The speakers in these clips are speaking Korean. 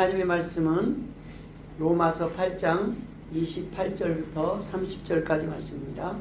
하나님의 말씀은 로마서 8장 28절부터 30절까지 말씀입니다.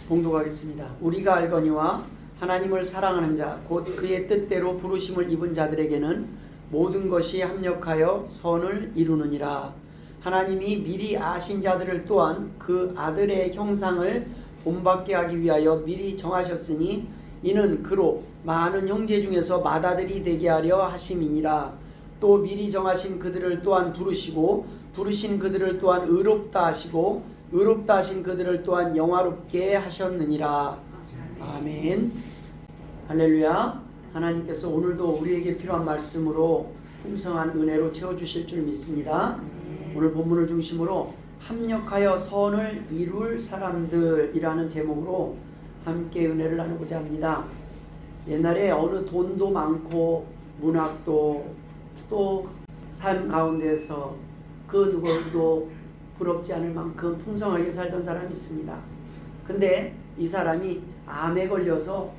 봉독하겠습니다. 우리가 알거니와 하나님을 사랑하는 자 곧 그의 뜻대로 부르심을 입은 자들에게는 모든 것이 합력하여 선을 이루느니라. 하나님이 미리 아신 자들을 또한 그 아들의 형상을 본받게 하기 위하여 미리 정하셨으니 이는 그로 많은 형제 중에서 맏아들이 되게 하려 하심이니라. 또 미리 정하신 그들을 또한 부르시고 부르신 그들을 또한 의롭다 하시고 의롭다 하신 그들을 또한 영화롭게 하셨느니라. 아멘. 할렐루야. 하나님께서 오늘도 우리에게 필요한 말씀으로 풍성한 은혜로 채워주실 줄 믿습니다. 오늘 본문을 중심으로 합력하여 선을 이룰 사람들이라는 제목으로 함께 은혜를 나누고자 합니다. 옛날에 어느 돈도 많고 문학도 또 삶 가운데서 그 누구도 부럽지 않을 만큼 풍성하게 살던 사람이 있습니다. 근데 이 사람이 암에 걸려서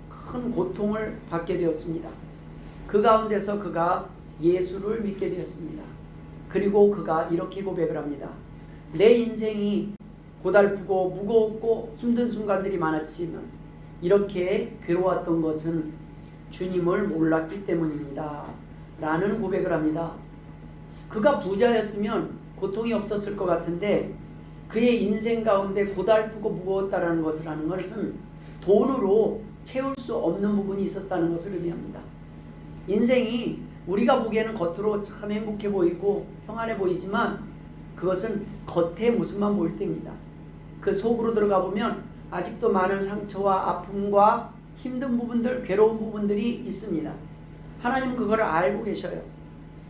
큰 고통을 받게 되었습니다. 그 가운데서 그가 예수를 믿게 되었습니다. 그리고 그가 이렇게 고백을 합니다. 내 인생이 고달프고 무거웠고 힘든 순간들이 많았지만 이렇게 괴로웠던 것은 주님을 몰랐기 때문입니다. 라는 고백을 합니다. 그가 부자였으면 고통이 없었을 것 같은데 그의 인생 가운데 고달프고 무거웠다라는 것을 하는 것은 돈으로 채울 수 없는 부분이 있었다는 것을 의미합니다. 인생이 우리가 보기에는 겉으로 참 행복해 보이고 평안해 보이지만 그것은 겉의 모습만 보일 때입니다. 그 속으로 들어가 보면 아직도 많은 상처와 아픔과 힘든 부분들, 괴로운 부분들이 있습니다. 하나님은 그거를 알고 계셔요.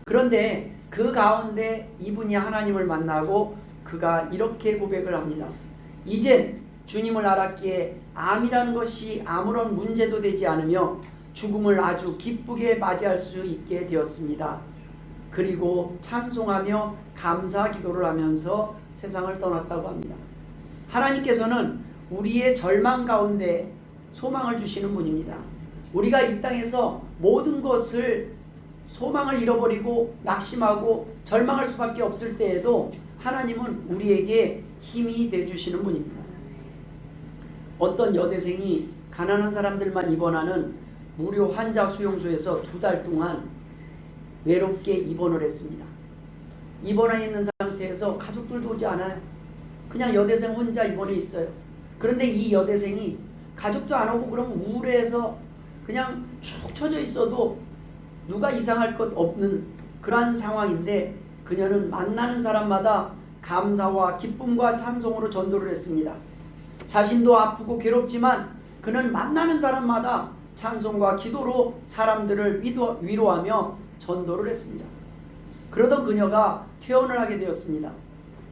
그런데 그 가운데 이분이 하나님을 만나고 그가 이렇게 고백을 합니다. 이젠 주님을 알았기에 암이라는 것이 아무런 문제도 되지 않으며 죽음을 아주 기쁘게 맞이할 수 있게 되었습니다. 그리고 찬송하며 감사 기도를 하면서 세상을 떠났다고 합니다. 하나님께서는 우리의 절망 가운데 소망을 주시는 분입니다. 우리가 이 땅에서 모든 것을 소망을 잃어버리고 낙심하고 절망할 수밖에 없을 때에도 하나님은 우리에게 힘이 되어주시는 분입니다. 어떤 여대생이 가난한 사람들만 입원하는 무료 환자 수용소에서 2달 동안 외롭게 입원을 했습니다. 입원해 있는 상태에서 가족들도 오지 않아요. 그냥 여대생 혼자 입원해 있어요. 그런데 이 여대생이 가족도 안 오고 그럼 우울해서 그냥 축 처져 있어도 누가 이상할 것 없는 그러한 상황인데 그녀는 만나는 사람마다 감사와 기쁨과 찬송으로 전도를 했습니다. 자신도 아프고 괴롭지만 그는 만나는 사람마다 찬송과 기도로 사람들을 위로하며 전도를 했습니다. 그러던 그녀가 퇴원을 하게 되었습니다.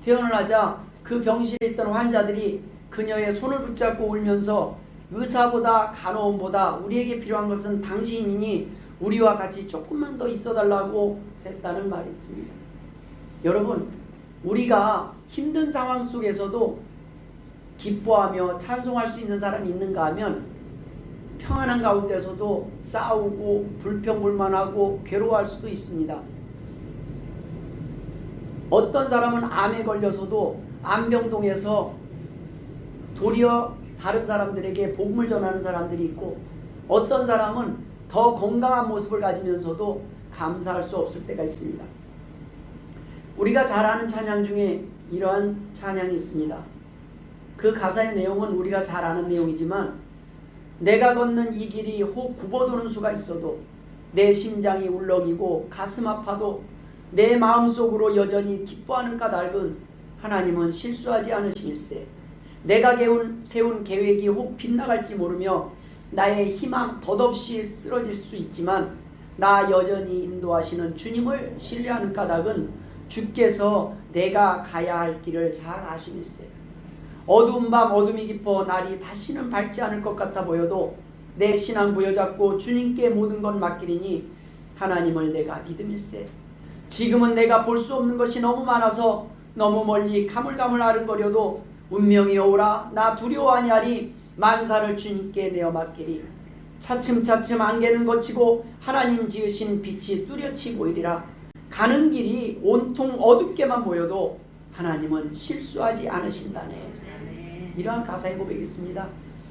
퇴원을 하자 그 병실에 있던 환자들이 그녀의 손을 붙잡고 울면서 의사보다 간호원보다 우리에게 필요한 것은 당신이니 우리와 같이 조금만 더 있어달라고 했다는 말이 있습니다. 여러분, 우리가 힘든 상황 속에서도 기뻐하며 찬송할 수 있는 사람이 있는가 하면 평안한 가운데서도 싸우고 불평불만하고 괴로워할 수도 있습니다. 어떤 사람은 암에 걸려서도 암병동에서 도리어 다른 사람들에게 복음을 전하는 사람들이 있고 어떤 사람은 더 건강한 모습을 가지면서도 감사할 수 없을 때가 있습니다. 우리가 잘 아는 찬양 중에 이러한 찬양이 있습니다. 그 가사의 내용은 우리가 잘 아는 내용이지만 내가 걷는 이 길이 혹 굽어도는 수가 있어도 내 심장이 울렁이고 가슴 아파도 내 마음속으로 여전히 기뻐하는 까닭은 하나님은 실수하지 않으시일세. 내가 세운 계획이 혹 빗나갈지 모르며 나의 희망 덧없이 쓰러질 수 있지만 나 여전히 인도하시는 주님을 신뢰하는 까닭은 주께서 내가 가야 할 길을 잘 아심일세. 어두운 밤 어둠이 깊어 날이 다시는 밝지 않을 것 같아 보여도 내 신앙 부여잡고 주님께 모든 것 맡기리니 하나님을 내가 믿음일세. 지금은 내가 볼 수 없는 것이 너무 많아서 너무 멀리 가물가물 아른거려도 운명이 오라 나 두려워 아니하리 만사를 주님께 내어 맡기리. 차츰차츰 안개는 걷히고 하나님 지으신 빛이 뚜렷이 보이리라. 가는 길이 온통 어둡게만 보여도 하나님은 실수하지 않으신다네. 이러한 가사의 고백이 있습니다.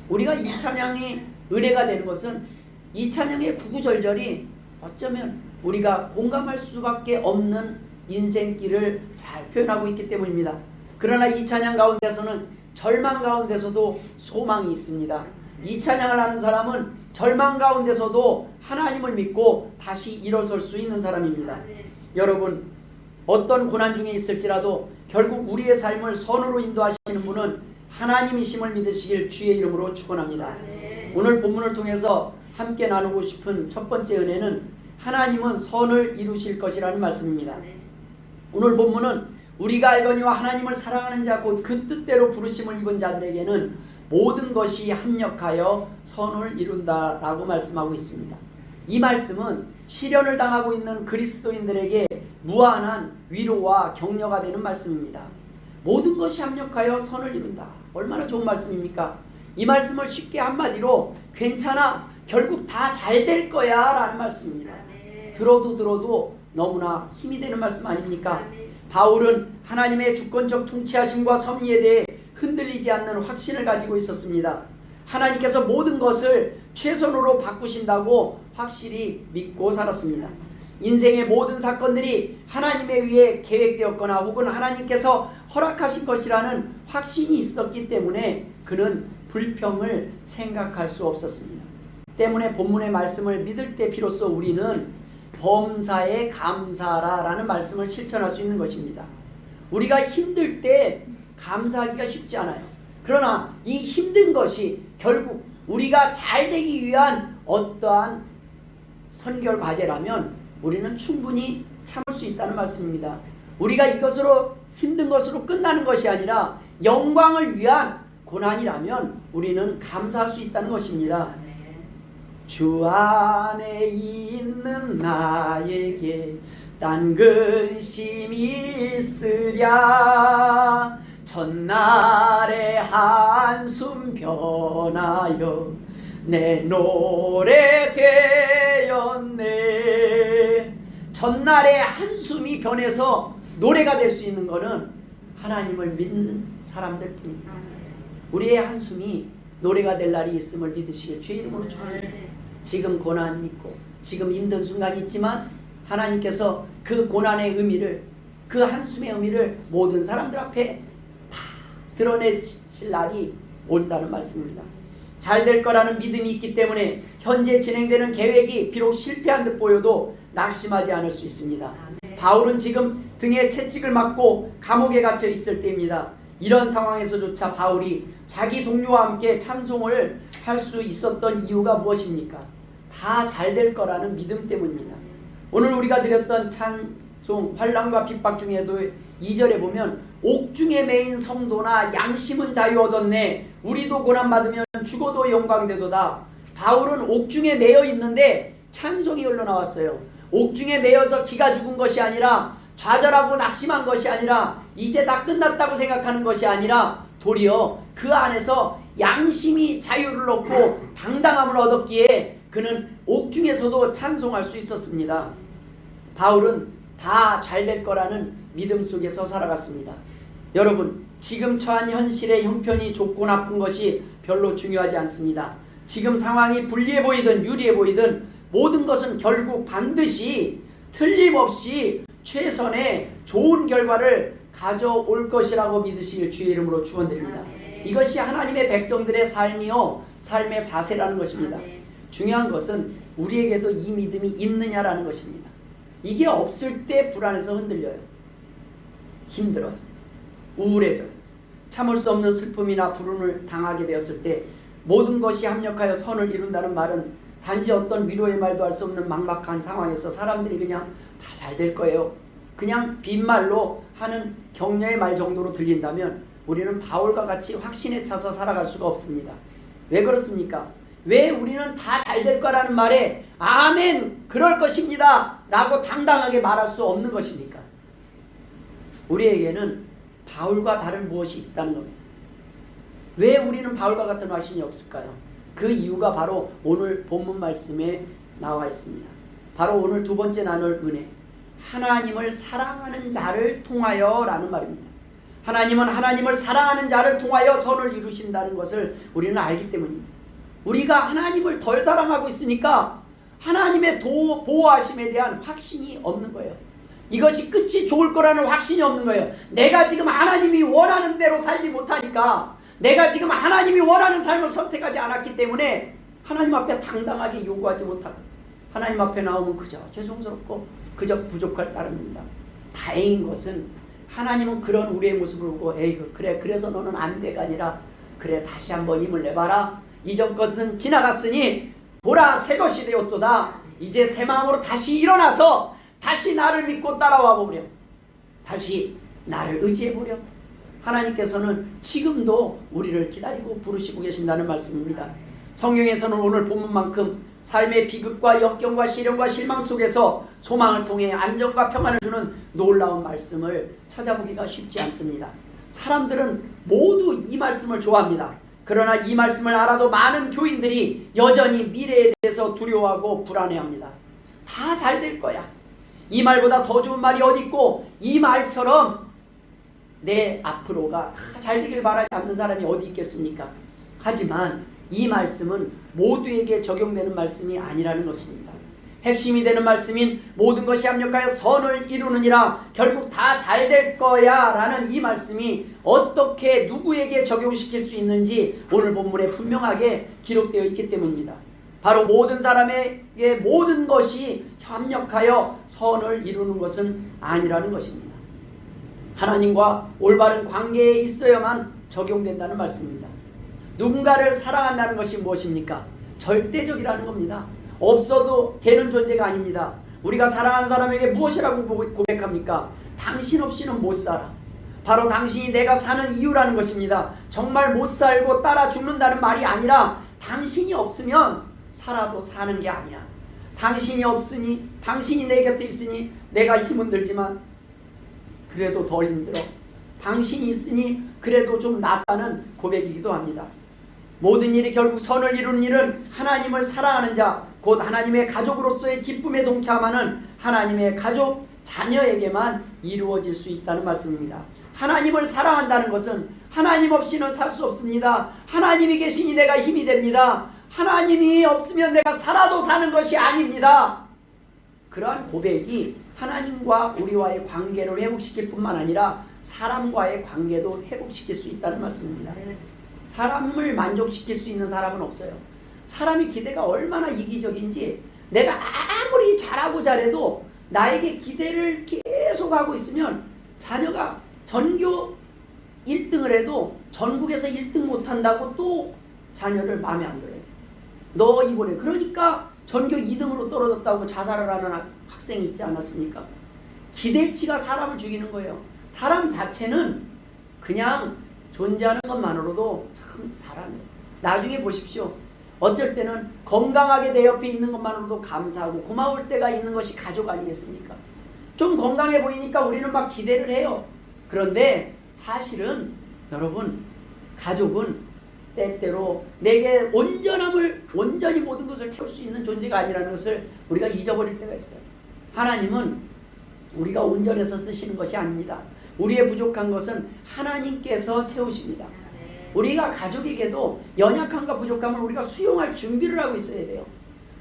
우리가 이 찬양이 은혜가 되는 것은 이 찬양의 구구절절이 어쩌면 우리가 공감할 수밖에 없는 인생길을 잘 표현하고 있기 때문입니다. 그러나 이 찬양 가운데서는 절망 가운데서도 소망이 있습니다. 이 찬양을 하는 사람은 절망 가운데서도 하나님을 믿고 다시 일어설 수 있는 사람입니다. 여러분, 어떤 고난 중에 있을지라도 결국 우리의 삶을 선으로 인도하시는 분은 하나님이심을 믿으시길 주의 이름으로 축원합니다. 오늘 본문을 통해서 함께 나누고 싶은 첫 번째 은혜는 하나님은 선을 이루실 것이라는 말씀입니다. 오늘 본문은 우리가 알거니와 하나님을 사랑하는 자 곧 그 뜻대로 부르심을 입은 자들에게는 모든 것이 합력하여 선을 이룬다라고 말씀하고 있습니다. 이 말씀은 시련을 당하고 있는 그리스도인들에게 무한한 위로와 격려가 되는 말씀입니다. 모든 것이 합력하여 선을 이룬다. 얼마나 좋은 말씀입니까? 이 말씀을 쉽게 한마디로 괜찮아, 결국 다 잘 될 거야 라는 말씀입니다. 들어도 너무나 힘이 되는 말씀 아닙니까? 바울은 하나님의 주권적 통치하심과 섭리에 대해 흔들리지 않는 확신을 가지고 있었습니다. 하나님께서 모든 것을 최선으로 바꾸신다고 확실히 믿고 살았습니다. 인생의 모든 사건들이 하나님에 의해 계획되었거나 혹은 하나님께서 허락하신 것이라는 확신이 있었기 때문에 그는 불평을 생각할 수 없었습니다. 때문에 본문의 말씀을 믿을 때 비로소 우리는 범사에 감사하라라는 말씀을 실천할 수 있는 것입니다. 우리가 힘들 때 감사하기가 쉽지 않아요. 그러나 이 힘든 것이 결국 우리가 잘 되기 위한 어떠한 선결 과제라면 우리는 충분히 참을 수 있다는 말씀입니다. 우리가 이것으로 힘든 것으로 끝나는 것이 아니라 영광을 위한 고난이라면 우리는 감사할 수 있다는 것입니다. 주 안에 있는 나에게 딴 근심이 있으랴 첫날의 한숨 변하여 내 노래 되었네. 첫날의 한숨이 변해서 노래가 될 수 있는 것은 하나님을 믿는 사람들 뿐입니다. 우리의 한숨이 노래가 될 날이 있음을 믿으시길 주의 이름으로 축원합니다. 지금 고난 있고 지금 힘든 순간이 있지만 하나님께서 그 고난의 의미를, 그 한숨의 의미를 모든 사람들 앞에 다 드러내실 날이 온다는 말씀입니다. 잘 될 거라는 믿음이 있기 때문에 현재 진행되는 계획이 비록 실패한 듯 보여도 낙심하지 않을 수 있습니다. 바울은 지금 등에 채찍을 맞고 감옥에 갇혀 있을 때입니다. 이런 상황에서조차 바울이 자기 동료와 함께 찬송을 할 수 있었던 이유가 무엇입니까? 다 잘 될 거라는 믿음 때문입니다. 오늘 우리가 드렸던 찬송 환난과 핍박 중에도 2절에 보면 옥중에 매인 성도나 양심은 자유 얻었네. 우리도 고난받으면 죽어도 영광되도다. 바울은 옥중에 매여 있는데 찬송이 흘러나왔어요. 옥중에 매여서 기가 죽은 것이 아니라, 좌절하고 낙심한 것이 아니라, 이제 다 끝났다고 생각하는 것이 아니라 도리어 그 안에서 양심이 자유를 얻고 당당함을 얻었기에 그는 옥중에서도 찬송할 수 있었습니다. 바울은 다 잘 될 거라는 믿음 속에서 살아갔습니다. 여러분, 지금 처한 현실의 형편이 좋고 나쁜 것이 별로 중요하지 않습니다. 지금 상황이 불리해 보이든 유리해 보이든 모든 것은 결국 반드시 틀림없이 최선의 좋은 결과를 가져올 것이라고 믿으시길 주의 이름으로 축원드립니다. 이것이 하나님의 백성들의 삶이요, 삶의 자세라는 것입니다. 중요한 것은 우리에게도 이 믿음이 있느냐라는 것입니다. 이게 없을 때 불안해서 흔들려요. 힘들어요. 우울해져요. 참을 수 없는 슬픔이나 불운을 당하게 되었을 때 모든 것이 합력하여 선을 이룬다는 말은 단지 어떤 위로의 말도 할 수 없는 막막한 상황에서 사람들이 그냥 다 잘 될 거예요, 그냥 빈말로 하는 격려의 말 정도로 들린다면 우리는 바울과 같이 확신에 차서 살아갈 수가 없습니다. 왜 그렇습니까? 왜 우리는 다 잘 될 거라는 말에 아멘 그럴 것입니다 라고 당당하게 말할 수 없는 것입니까? 우리에게는 바울과 다른 무엇이 있다는 겁니다. 왜 우리는 바울과 같은 확신이 없을까요? 그 이유가 바로 오늘 본문 말씀에 나와 있습니다. 바로 오늘 두 번째 나눌 은혜, 하나님을 사랑하는 자를 통하여 라는 말입니다. 하나님은 하나님을 사랑하는 자를 통하여 선을 이루신다는 것을 우리는 알기 때문입니다. 우리가 하나님을 덜 사랑하고 있으니까 하나님의 보호하심에 대한 확신이 없는 거예요. 이것이 끝이 좋을 거라는 확신이 없는 거예요. 내가 지금 하나님이 원하는 대로 살지 못하니까, 내가 지금 하나님이 원하는 삶을 선택하지 않았기 때문에 하나님 앞에 당당하게 요구하지 못하고 하나님 앞에 나오면 그저 죄송스럽고 그저 부족할 따름입니다. 다행인 것은 하나님은 그런 우리의 모습을 보고 에이그 그래 그래서 너는 안 돼가 아니라 그래 다시 한번 힘을 내봐라. 이전 것은 지나갔으니 보라 새 것이 되었도다. 이제 새 마음으로 다시 일어나서 다시 나를 믿고 따라와 보렴. 다시 나를 의지해 보렴. 하나님께서는 지금도 우리를 기다리고 부르시고 계신다는 말씀입니다. 성경에서는 오늘 본문만큼 삶의 비극과 역경과 시련과 실망 속에서 소망을 통해 안정과 평안을 주는 놀라운 말씀을 찾아보기가 쉽지 않습니다. 사람들은 모두 이 말씀을 좋아합니다. 그러나 이 말씀을 알아도 많은 교인들이 여전히 미래에 대해서 두려워하고 불안해합니다. 다 잘 될 거야. 이 말보다 더 좋은 말이 어디 있고, 이 말처럼 내 앞으로가 다 잘 되길 바라지 않는 사람이 어디 있겠습니까? 하지만 이 말씀은 모두에게 적용되는 말씀이 아니라는 것입니다. 핵심이 되는 말씀인 모든 것이 합력하여 선을 이루느니라, 결국 다 잘 될 거야 라는 이 말씀이 어떻게 누구에게 적용시킬 수 있는지 오늘 본문에 분명하게 기록되어 있기 때문입니다. 바로 모든 사람에게 모든 것이 협력하여 선을 이루는 것은 아니라는 것입니다. 하나님과 올바른 관계에 있어야만 적용된다는 말씀입니다. 누군가를 사랑한다는 것이 무엇입니까? 절대적이라는 겁니다. 없어도 되는 존재가 아닙니다. 우리가 사랑하는 사람에게 무엇이라고 고백합니까? 당신 없이는 못 살아. 바로 당신이 내가 사는 이유라는 것입니다. 정말 못 살고 따라 죽는다는 말이 아니라 당신이 없으면 살아도 사는 게 아니야. 당신이 없으니, 당신이 내 곁에 있으니 내가 힘은 들지만 그래도 덜 힘들어. 당신이 있으니 그래도 좀 낫다는 고백이기도 합니다. 모든 일이 결국 선을 이루는 일은 하나님을 사랑하는 자, 곧 하나님의 가족으로서의 기쁨에 동참하는 하나님의 가족, 자녀에게만 이루어질 수 있다는 말씀입니다. 하나님을 사랑한다는 것은 하나님 없이는 살 수 없습니다. 하나님이 계시니 내가 힘이 됩니다. 하나님이 없으면 내가 살아도 사는 것이 아닙니다. 그러한 고백이 하나님과 우리와의 관계를 회복시킬 뿐만 아니라 사람과의 관계도 회복시킬 수 있다는 말씀입니다. 사람을 만족시킬 수 있는 사람은 없어요. 사람이 기대가 얼마나 이기적인지, 내가 아무리 잘하고 잘해도 나에게 기대를 계속 하고 있으면 자녀가 전교 1등을 해도 전국에서 1등 못한다고 또 자녀를 마음에 안 들어요. 너 이번에 그러니까 전교 2등으로 떨어졌다고 자살을 하는 학생이 있지 않았습니까? 기대치가 사람을 죽이는 거예요. 사람 자체는 그냥 존재하는 것만으로도 참 사람이에요. 나중에 보십시오. 어쩔 때는 건강하게 내 옆에 있는 것만으로도 감사하고 고마울 때가 있는 것이 가족 아니겠습니까? 좀 건강해 보이니까 우리는 막 기대를 해요. 그런데 사실은 여러분, 가족은 때때로 내게 온전히 모든 것을 채울 수 있는 존재가 아니라는 것을 우리가 잊어버릴 때가 있어요. 하나님은 우리가 온전해서 쓰시는 것이 아닙니다. 우리의 부족한 것은 하나님께서 채우십니다. 우리가 가족에게도 연약함과 부족함을 우리가 수용할 준비를 하고 있어야 돼요.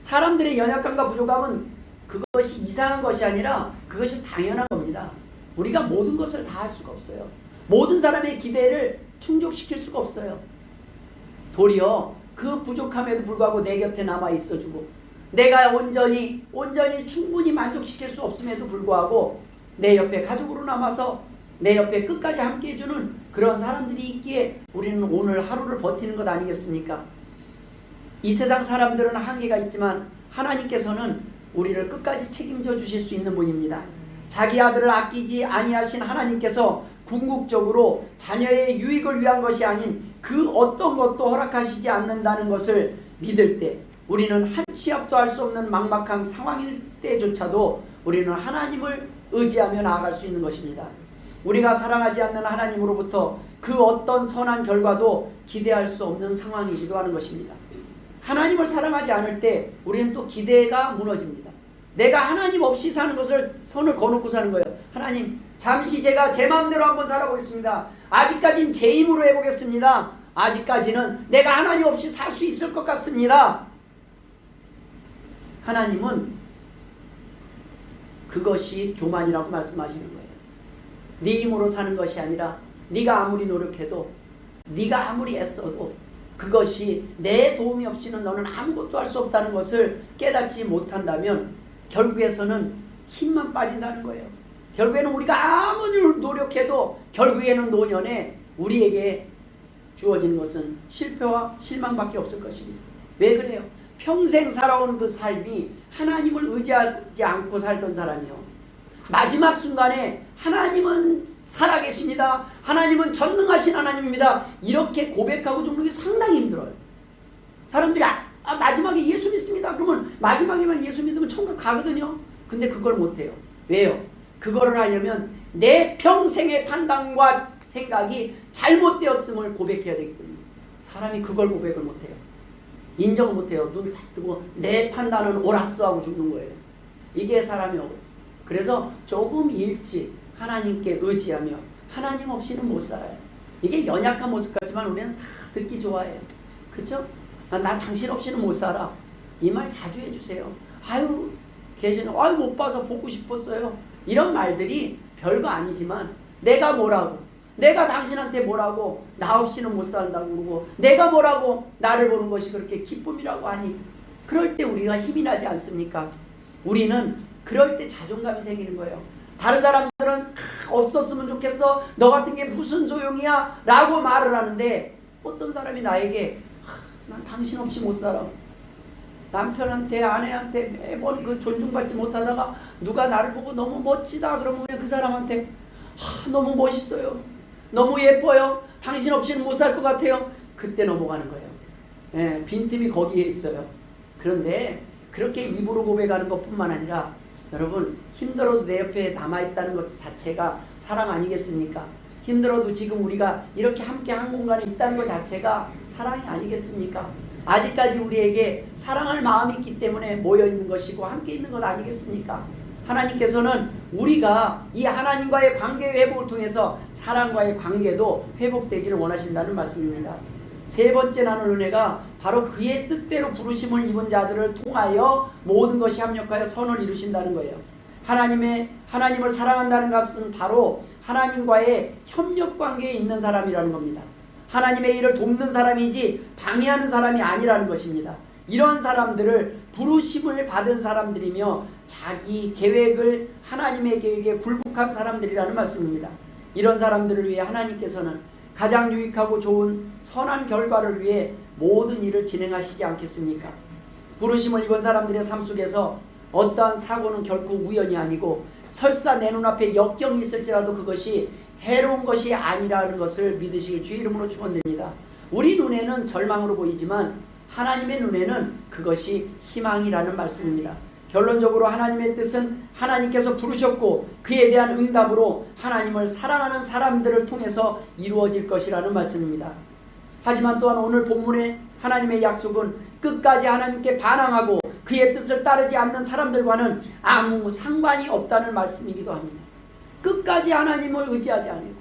사람들의 연약함과 부족함은 그것이 이상한 것이 아니라 그것이 당연한 겁니다. 우리가 모든 것을 다 할 수가 없어요. 모든 사람의 기대를 충족시킬 수가 없어요. 도리어 그 부족함에도 불구하고 내 곁에 남아 있어주고, 내가 온전히 충분히 만족시킬 수 없음에도 불구하고 내 옆에 가족으로 남아서 내 옆에 끝까지 함께 해주는 그런 사람들이 있기에 우리는 오늘 하루를 버티는 것 아니겠습니까? 이 세상 사람들은 한계가 있지만 하나님께서는 우리를 끝까지 책임져 주실 수 있는 분입니다. 자기 아들을 아끼지 아니하신 하나님께서 궁극적으로 자녀의 유익을 위한 것이 아닌 그 어떤 것도 허락하시지 않는다는 것을 믿을 때, 우리는 한 치 앞도 할 수 없는 막막한 상황일 때조차도 우리는 하나님을 의지하며 나아갈 수 있는 것입니다. 우리가 사랑하지 않는 하나님으로부터 그 어떤 선한 결과도 기대할 수 없는 상황이기도 하는 것입니다. 하나님을 사랑하지 않을 때 우리는 또 기대가 무너집니다. 내가 하나님 없이 사는 것을 손을 거놓고 사는 거예요. 하나님, 잠시 제가 제 마음대로 한번 살아보겠습니다. 아직까지는 제 힘으로 해보겠습니다. 아직까지는 내가 하나님 없이 살 수 있을 것 같습니다. 하나님은 그것이 교만이라고 말씀하시는 거예요. 네 힘으로 사는 것이 아니라 네가 아무리 노력해도, 네가 아무리 애써도 그것이 내 도움이 없이는 너는 아무것도 할 수 없다는 것을 깨닫지 못한다면 결국에서는 힘만 빠진다는 거예요. 결국에는 우리가 아무리 노력해도 결국에는 노년에 우리에게 주어지는 것은 실패와 실망밖에 없을 것입니다. 왜 그래요? 평생 살아온 그 삶이 하나님을 의지하지 않고 살던 사람이요, 마지막 순간에 하나님은 살아계십니다, 하나님은 전능하신 하나님입니다, 이렇게 고백하고 죽는 게 상당히 힘들어요. 사람들이 마지막에 예수 믿습니다 그러면 마지막에만 예수 믿으면 천국 가거든요. 근데 그걸 못해요. 왜요? 그거를 하려면 내 평생의 판단과 생각이 잘못되었음을 고백해야 되기 때문에 사람이 그걸 고백을 못해요. 인정을 못해요. 눈을 딱 뜨고 내 판단은 옳았어 하고 죽는 거예요. 이게 사람이 어려워요. 그래서 조금 일찍 하나님께 의지하며 하나님 없이는 못 살아요. 이게 연약한 모습 같지만 우리는 다 듣기 좋아해요. 그쵸? 나 당신 없이는 못 살아. 이 말 자주 해주세요. 아유, 계시는, 아유, 못 봐서 보고 싶었어요. 이런 말들이 별거 아니지만 내가 뭐라고, 내가 당신한테 뭐라고 나 없이는 못 산다고 그러고, 내가 뭐라고 나를 보는 것이 그렇게 기쁨이라고 하니, 그럴 때 우리가 힘이 나지 않습니까? 우리는 그럴 때 자존감이 생기는 거예요. 다른 사람들은 없었으면 좋겠어, 너 같은 게 무슨 소용이야 라고 말을 하는데, 어떤 사람이 나에게 난 당신 없이 못 살아, 남편한테 아내한테 매번 그 존중받지 못하다가 누가 나를 보고 너무 멋지다 그러면 그냥 그 사람한테 너무 멋있어요, 너무 예뻐요, 당신 없이는 못 살 것 같아요. 그때 넘어가는 거예요. 예, 빈틈이 거기에 있어요. 그런데 그렇게 입으로 고백하는 것뿐만 아니라 여러분, 힘들어도 내 옆에 남아있다는 것 자체가 사랑 아니겠습니까? 힘들어도 지금 우리가 이렇게 함께 한 공간에 있다는 것 자체가 사랑이 아니겠습니까? 아직까지 우리에게 사랑할 마음이 있기 때문에 모여있는 것이고 함께 있는 것 아니겠습니까? 하나님께서는 우리가 이 하나님과의 관계 회복을 통해서 사랑과의 관계도 회복되기를 원하신다는 말씀입니다. 세 번째 나눌 은혜가 바로 그의 뜻대로 부르심을 입은 자들을 통하여 모든 것이 합력하여 선을 이루신다는 거예요. 하나님을 사랑한다는 것은 바로 하나님과의 협력관계에 있는 사람이라는 겁니다. 하나님의 일을 돕는 사람이지 방해하는 사람이 아니라는 것입니다. 이런 사람들을 부르심을 받은 사람들이며 자기 계획을 하나님의 계획에 굴복한 사람들이라는 말씀입니다. 이런 사람들을 위해 하나님께서는 가장 유익하고 좋은 선한 결과를 위해 모든 일을 진행하시지 않겠습니까? 부르심을 입은 사람들의 삶 속에서 어떠한 사고는 결코 우연이 아니고 설사 내 눈앞에 역경이 있을지라도 그것이 해로운 것이 아니라는 것을 믿으시길 주의 이름으로 축원드립니다. 우리 눈에는 절망으로 보이지만 하나님의 눈에는 그것이 희망이라는 말씀입니다. 결론적으로 하나님의 뜻은 하나님께서 부르셨고 그에 대한 응답으로 하나님을 사랑하는 사람들을 통해서 이루어질 것이라는 말씀입니다. 하지만 또한 오늘 본문의 하나님의 약속은 끝까지 하나님께 반항하고 그의 뜻을 따르지 않는 사람들과는 아무 상관이 없다는 말씀이기도 합니다. 끝까지 하나님을 의지하지 않고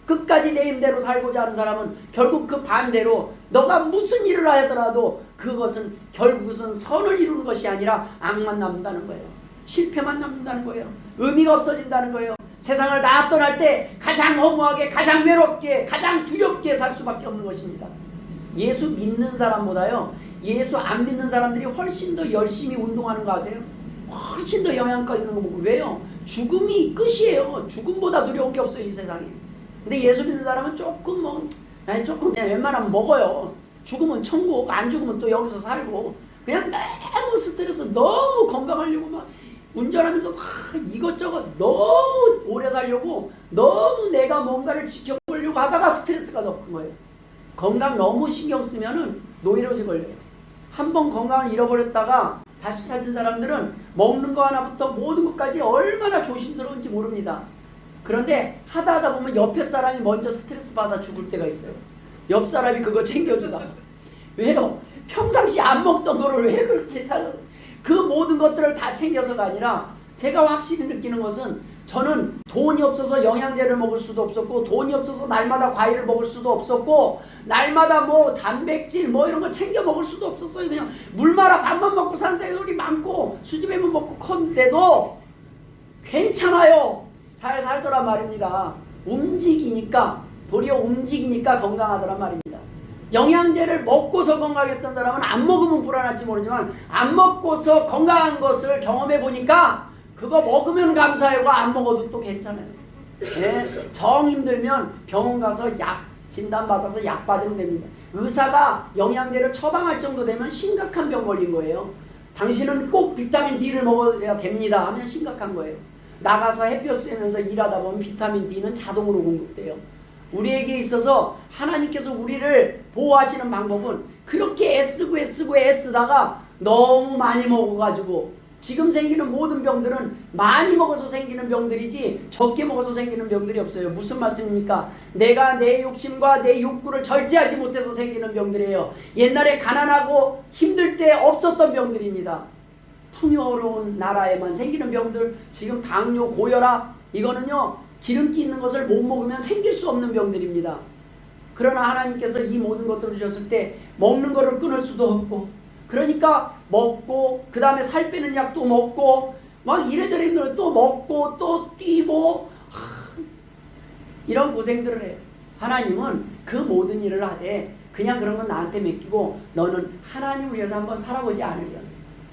끝까지 내 힘대로 살고자 하는 사람은 결국 그 반대로 너가 무슨 일을 하더라도 그것은 결국은 선을 이루는 것이 아니라 악만 남는다는 거예요. 실패만 남는다는 거예요. 의미가 없어진다는 거예요. 세상을 다 떠날 때 가장 허무하게, 가장 외롭게, 가장 두렵게 살 수밖에 없는 것입니다. 예수 믿는 사람보다요, 예수 안 믿는 사람들이 훨씬 더 열심히 운동하는 거 아세요? 훨씬 더 영향가 있는 거 보고. 왜요? 죽음이 끝이에요. 죽음보다 두려운 게 없어요, 이 세상에. 근데 예수 믿는 사람은 조금 조금 그냥 웬만하면 먹어요. 죽으면 천국, 안 죽으면 또 여기서 살고, 그냥 너무 스트레스, 너무 건강하려고 막 운전하면서 이것저것 너무 오래 살려고, 너무 내가 뭔가를 지켜보려고 하다가 스트레스가 더 큰 거예요. 건강 너무 신경 쓰면은 노이로제 걸려요. 한번 건강을 잃어버렸다가 다시 찾은 사람들은 먹는 거 하나부터 모든 것까지 얼마나 조심스러운지 모릅니다. 그런데 하다 보면 옆에 사람이 먼저 스트레스 받아 죽을 때가 있어요. 옆 사람이 그거 챙겨주다가. 왜요? 평상시 안 먹던 거를 왜 그렇게 찾아? 그 모든 것들을 다 챙겨서가 아니라 제가 확실히 느끼는 것은 저는 돈이 없어서 영양제를 먹을 수도 없었고 돈이 없어서 날마다 과일을 먹을 수도 없었고 날마다 뭐 단백질 뭐 이런 거 챙겨 먹을 수도 없었어요. 그냥 물 말아 밥만 먹고 산 세월이 많고 수지배만 먹고 컸는데도 괜찮아요. 잘 살더란 말입니다. 움직이니까 도리어 움직이니까 건강하더란 말입니다. 영양제를 먹고서 건강했던 사람은 안 먹으면 불안할지 모르지만 안 먹고서 건강한 것을 경험해 보니까 그거 먹으면 감사하고 안 먹어도 또 괜찮아요. 예? 정 힘들면 병원 가서 약 진단받아서 약 받으면 됩니다. 의사가 영양제를 처방할 정도 되면 심각한 병 걸린 거예요. 당신은 꼭 비타민 D를 먹어야 됩니다 하면 심각한 거예요. 나가서 햇볕 쐬면서 일하다 보면 비타민 D는 자동으로 공급돼요. 우리에게 있어서 하나님께서 우리를 보호하시는 방법은 그렇게 애쓰다가 너무 많이 먹어가지고 지금 생기는 모든 병들은 많이 먹어서 생기는 병들이지 적게 먹어서 생기는 병들이 없어요. 무슨 말씀입니까? 내가 내 욕심과 내 욕구를 절제하지 못해서 생기는 병들이에요. 옛날에 가난하고 힘들 때 없었던 병들입니다. 풍요로운 나라에만 생기는 병들, 지금 당뇨, 고혈압 이거는요 기름기 있는 것을 못 먹으면 생길 수 없는 병들입니다. 그러나 하나님께서 이 모든 것들을 주셨을 때 먹는 거를 끊을 수도 없고 그러니까 먹고 그 다음에 살 빼는 약도 먹고 막 이래저래 힘들어 또 먹고 또 뛰고 이런 고생들을 해요. 하나님은 그 모든 일을 하되 그냥 그런 건 나한테 맡기고 너는 하나님을 위해서 한번 살아보지 않으려.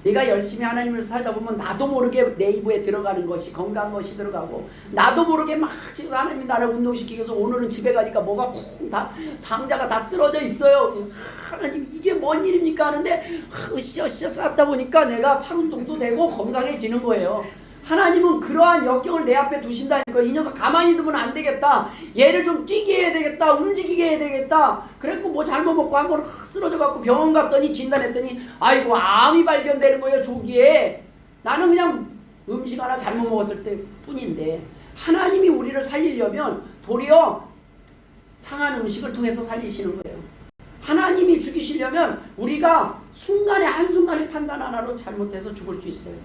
내가 열심히 하나님을 살다 보면 나도 모르게 내 입에 들어가는 것이 건강한 것이 들어가고 나도 모르게 막 지금 하나님이 나를 운동시키기 위해서 오늘은 집에 가니까 뭐가 쿵 다 상자가 다 쓰러져 있어요. 하나님 이게 뭔 일입니까 하는데 으쌰으쌰 쌓다 보니까 내가 팔 운동도 되고 건강해지는 거예요. 하나님은 그러한 역경을 내 앞에 두신다니까. 이 녀석 가만히 두면 안 되겠다. 얘를 좀 뛰게 해야 되겠다. 움직이게 해야 되겠다. 그래갖고 뭐 잘못 먹고 한 번 쓰러져갖고 병원 갔더니 진단했더니 아이고 암이 발견되는 거예요. 조기에. 나는 그냥 음식 하나 잘못 먹었을 때 뿐인데 하나님이 우리를 살리려면 도리어 상한 음식을 통해서 살리시는 거예요. 하나님이 죽이시려면 우리가 순간에 한순간에 판단 하나로 잘못해서 죽을 수 있어요.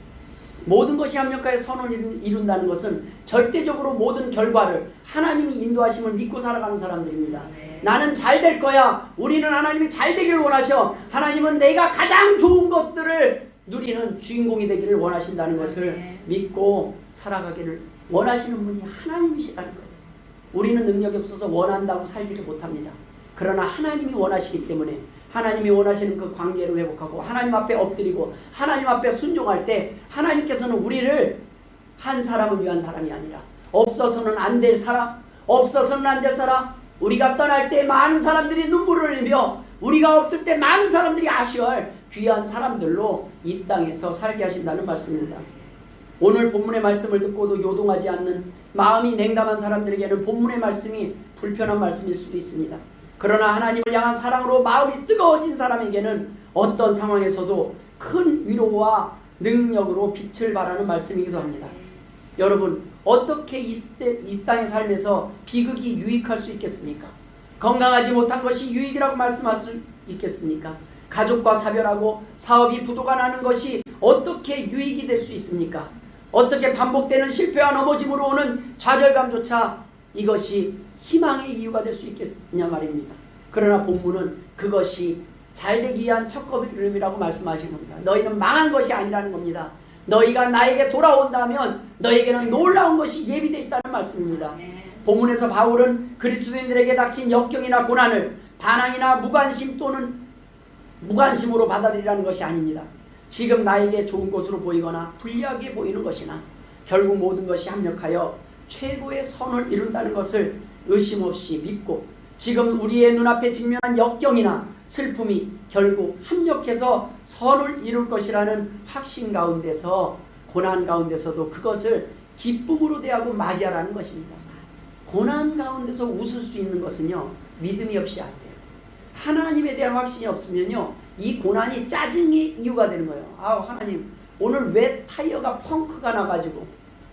모든 것이 합력하여 선을 이룬다는 것은 절대적으로 모든 결과를 하나님이 인도하심을 믿고 살아가는 사람들입니다. 네. 나는 잘 될 거야. 우리는 하나님이 잘 되기를 원하셔. 하나님은 내가 가장 좋은 것들을 누리는 주인공이 되기를 원하신다는 것을 믿고 살아가기를 원하시는 분이 하나님이시라는 거예요. 우리는 능력이 없어서 원한다고 살지를 못합니다. 그러나 하나님이 원하시기 때문에 하나님이 원하시는 그 관계를 회복하고 하나님 앞에 엎드리고 하나님 앞에 순종할 때 하나님께서는 우리를 한 사람을 위한 사람이 아니라 없어서는 안 될 사람, 없어서는 안 될 사람, 우리가 떠날 때 많은 사람들이 눈물을 흘리며 우리가 없을 때 많은 사람들이 아쉬워할 귀한 사람들로 이 땅에서 살게 하신다는 말씀입니다. 오늘 본문의 말씀을 듣고도 요동하지 않는 마음이 냉담한 사람들에게는 본문의 말씀이 불편한 말씀일 수도 있습니다. 그러나 하나님을 향한 사랑으로 마음이 뜨거워진 사람에게는 어떤 상황에서도 큰 위로와 능력으로 빛을 발하는 말씀이기도 합니다. 여러분 어떻게 이 땅의 삶에서 비극이 유익할 수 있겠습니까? 건강하지 못한 것이 유익이라고 말씀할 수 있겠습니까? 가족과 사별하고 사업이 부도가 나는 것이 어떻게 유익이 될 수 있습니까? 어떻게 반복되는 실패와 넘어짐으로 오는 좌절감조차 이것이 희망의 이유가 될 수 있겠느냐 말입니다. 그러나 본문은 그것이 잘되기 위한 첫걸음이라고 말씀하신 겁니다. 너희는 망한 것이 아니라는 겁니다. 너희가 나에게 돌아온다면 너에게는 놀라운 것이 예비되어 있다는 말씀입니다. 본문에서 바울은 그리스도인들에게 닥친 역경이나 고난을 반항이나 무관심 또는 무관심으로 받아들이라는 것이 아닙니다. 지금 나에게 좋은 것으로 보이거나 불리하게 보이는 것이나 결국 모든 것이 합력하여 최고의 선을 이룬다는 것을 의심 없이 믿고 지금 우리의 눈앞에 직면한 역경이나 슬픔이 결국 합력해서 선을 이룰 것이라는 확신 가운데서 고난 가운데서도 그것을 기쁨으로 대하고 맞이하라는 것입니다. 고난 가운데서 웃을 수 있는 것은요 믿음이 없이 안 돼요. 하나님에 대한 확신이 없으면요 이 고난이 짜증의 이유가 되는 거예요. 아 하나님 오늘 왜 타이어가 펑크가 나가지고.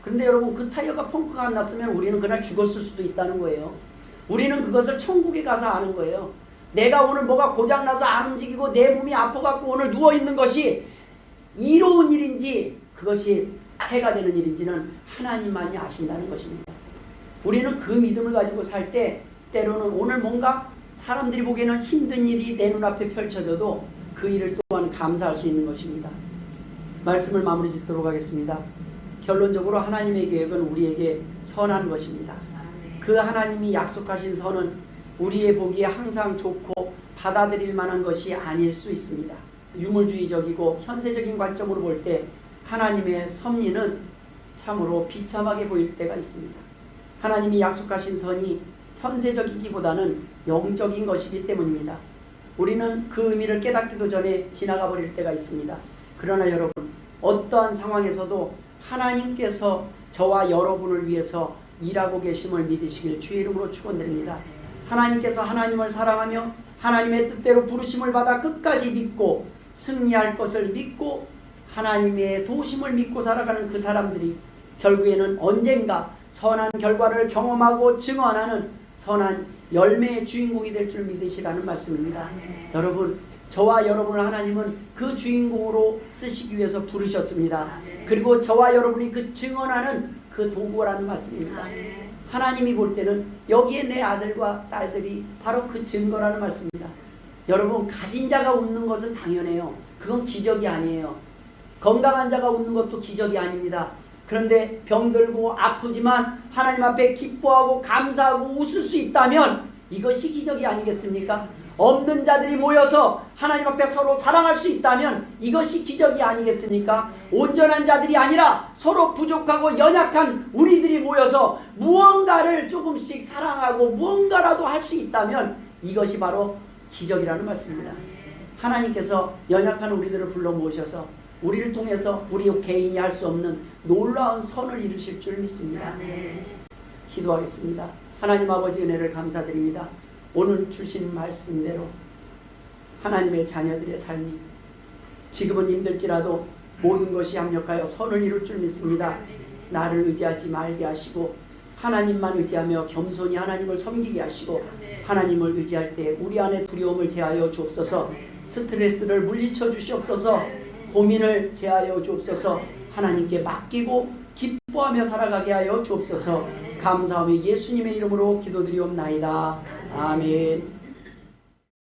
그런데 여러분 그 타이어가 펑크가 안 났으면 우리는 그날 죽었을 수도 있다는 거예요. 우리는 그것을 천국에 가서 아는 거예요. 내가 오늘 뭐가 고장나서 안 움직이고 내 몸이 아파갖고 오늘 누워있는 것이 이로운 일인지 그것이 해가 되는 일인지는 하나님만이 아신다는 것입니다. 우리는 그 믿음을 가지고 살 때 때로는 오늘 뭔가 사람들이 보기에는 힘든 일이 내 눈앞에 펼쳐져도 그 일을 또한 감사할 수 있는 것입니다. 말씀을 마무리 짓도록 하겠습니다. 결론적으로 하나님의 계획은 우리에게 선한 것입니다. 그 하나님이 약속하신 선은 우리의 보기에 항상 좋고 받아들일 만한 것이 아닐 수 있습니다. 유물주의적이고 현세적인 관점으로 볼 때 하나님의 섭리는 참으로 비참하게 보일 때가 있습니다. 하나님이 약속하신 선이 현세적이기보다는 영적인 것이기 때문입니다. 우리는 그 의미를 깨닫기도 전에 지나가 버릴 때가 있습니다. 그러나 여러분, 어떠한 상황에서도 하나님께서 저와 여러분을 위해서 일하고 계심을 믿으시길 주의 이름으로 축원드립니다. 하나님께서 하나님을 사랑하며 하나님의 뜻대로 부르심을 받아 끝까지 믿고 승리할 것을 믿고 하나님의 도우심을 믿고 살아가는 그 사람들이 결국에는 언젠가 선한 결과를 경험하고 증언하는 선한 열매의 주인공이 될 줄 믿으시라는 말씀입니다. 여러분, 저와 여러분을 하나님은 그 주인공으로 쓰시기 위해서 부르셨습니다. 그리고 저와 여러분이 그 증언하는 그 도구라는 말씀입니다. 하나님이 볼 때는 여기에 내 아들과 딸들이 바로 그 증거라는 말씀입니다. 여러분, 가진 자가 웃는 것은 당연해요. 그건 기적이 아니에요. 건강한 자가 웃는 것도 기적이 아닙니다. 그런데 병들고 아프지만 하나님 앞에 기뻐하고 감사하고 웃을 수 있다면 이것이 기적이 아니겠습니까? 없는 자들이 모여서 하나님 앞에 서로 사랑할 수 있다면 이것이 기적이 아니겠습니까? 온전한 자들이 아니라 서로 부족하고 연약한 우리들이 모여서 무언가를 조금씩 사랑하고 무언가라도 할 수 있다면 이것이 바로 기적이라는 말씀입니다. 하나님께서 연약한 우리들을 불러 모으셔서 우리를 통해서 우리 개인이 할 수 없는 놀라운 선을 이루실 줄 믿습니다. 기도하겠습니다. 하나님 아버지 은혜를 감사드립니다. 오늘 주신 말씀대로 하나님의 자녀들의 삶이 지금은 힘들지라도 모든 것이 합력하여 선을 이룰 줄 믿습니다. 나를 의지하지 말게 하시고 하나님만 의지하며 겸손히 하나님을 섬기게 하시고 하나님을 의지할 때 우리 안에 두려움을 제하여 주옵소서. 스트레스를 물리쳐 주시옵소서. 고민을 제하여 주옵소서. 하나님께 맡기고 기뻐하며 살아가게 하여 주옵소서. 감사하며 예수님의 이름으로 기도드리옵나이다. 아멘.